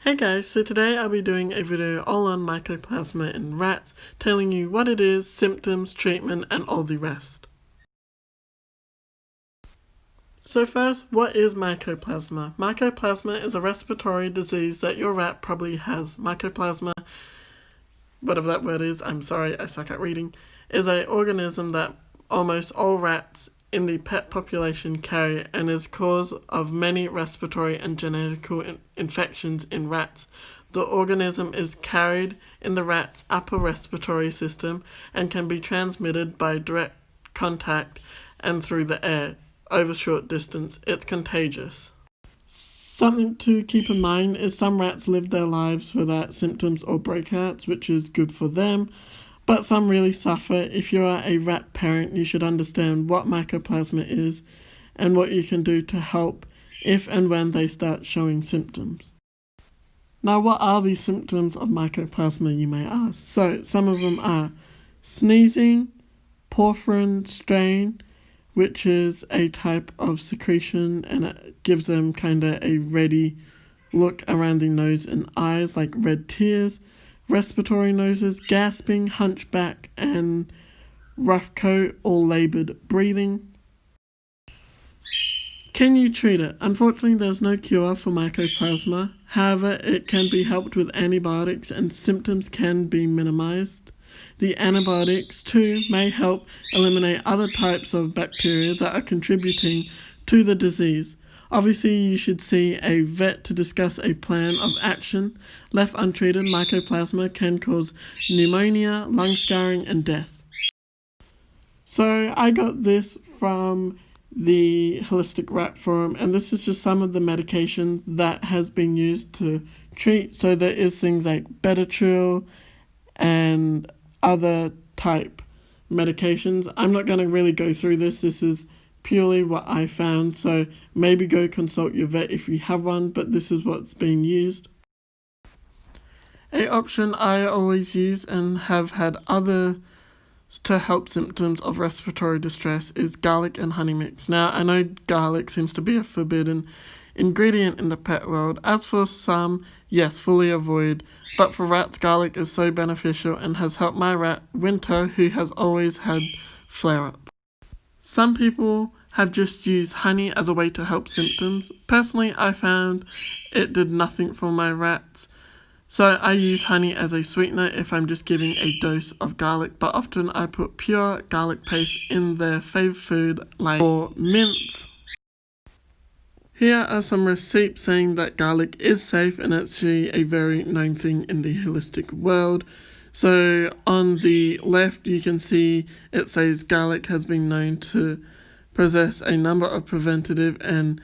Hey guys, so today I'll be doing a video all on mycoplasma in rats, telling you what it is, symptoms, treatment, and all the rest. So first, what is mycoplasma? Mycoplasma is a respiratory disease that your rat probably has. Mycoplasma, whatever that word is, I'm sorry, I suck at reading, is an organism that almost all rats in the pet population carry and is cause of many respiratory and genetical infections in rats. The organism is carried in the rat's upper respiratory system and can be transmitted by direct contact and through the air. Over short distance, it's contagious. Something to keep in mind is some rats live their lives without symptoms or breakouts, which is good for them. But some really suffer. If you are a rat parent, you should understand what mycoplasma is and what you can do to help if and when they start showing symptoms. Now, what are these symptoms of mycoplasma, you may ask? So, some of them are sneezing, porphyrin strain, which is a type of secretion and it gives them kind of a reddy look around the nose and eyes, like red tears. Respiratory noses, gasping, hunchback, and rough coat or laboured breathing. Can you treat it? Unfortunately, there's no cure for mycoplasma. However, it can be helped with antibiotics and symptoms can be minimized. The antibiotics, too, may help eliminate other types of bacteria that are contributing to the disease. Obviously, you should see a vet to discuss a plan of action. Left untreated, mycoplasma can cause pneumonia, lung scarring, and death. So I got this from the Holistic Rat Forum, and this is just some of the medication that has been used to treat. So there is things like Betatril and other type medications. I'm not going to really go through this. This is purely what I found, so maybe go consult your vet if you have one, but this is what's being used. A option I always use and have had others to help symptoms of respiratory distress is garlic and honey mix. Now, I know garlic seems to be a forbidden ingredient in the pet world. As for some, yes, fully avoid, but for rats, garlic is so beneficial and has helped my rat, Winter, who has always had flare-up. Some people have just used honey as a way to help symptoms. Personally, I found it did nothing for my rats. So I use honey as a sweetener if I'm just giving a dose of garlic, but often I put pure garlic paste in their favourite food like or mince. Here are some receipts saying that garlic is safe and actually a very known thing in the holistic world. So on the left you can see it says garlic has been known to possess a number of preventative and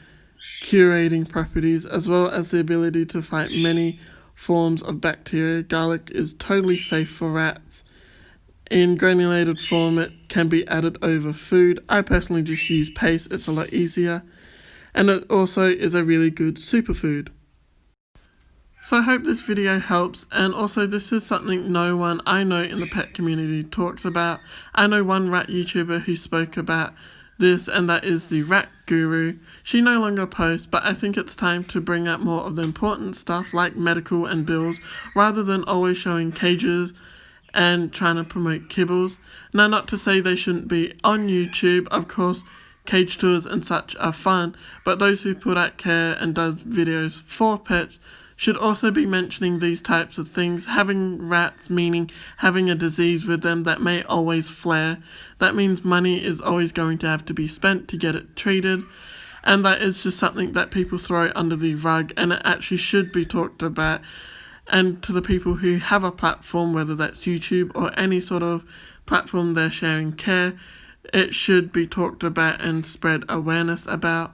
curating properties as well as the ability to fight many forms of bacteria. Garlic is totally safe for rats. In granulated form it can be added over food. I personally just use paste, it's a lot easier. And it also is a really good superfood. So I hope this video helps, and also this is something no one I know in the pet community talks about. I know one rat YouTuber who spoke about this, and that is the Rat Guru. She no longer posts, but I think it's time to bring up more of the important stuff like medical and bills, rather than always showing cages and trying to promote kibbles. Now, not to say they shouldn't be on YouTube, of course, cage tours and such are fun, but those who put out care and does videos for pets should also be mentioning these types of things. Having rats, meaning having a disease with them that may always flare. That means money is always going to have to be spent to get it treated. And that is just something that people throw under the rug, and it actually should be talked about. And to the people who have a platform, whether that's YouTube or any sort of platform they're sharing care, it should be talked about and spread awareness about.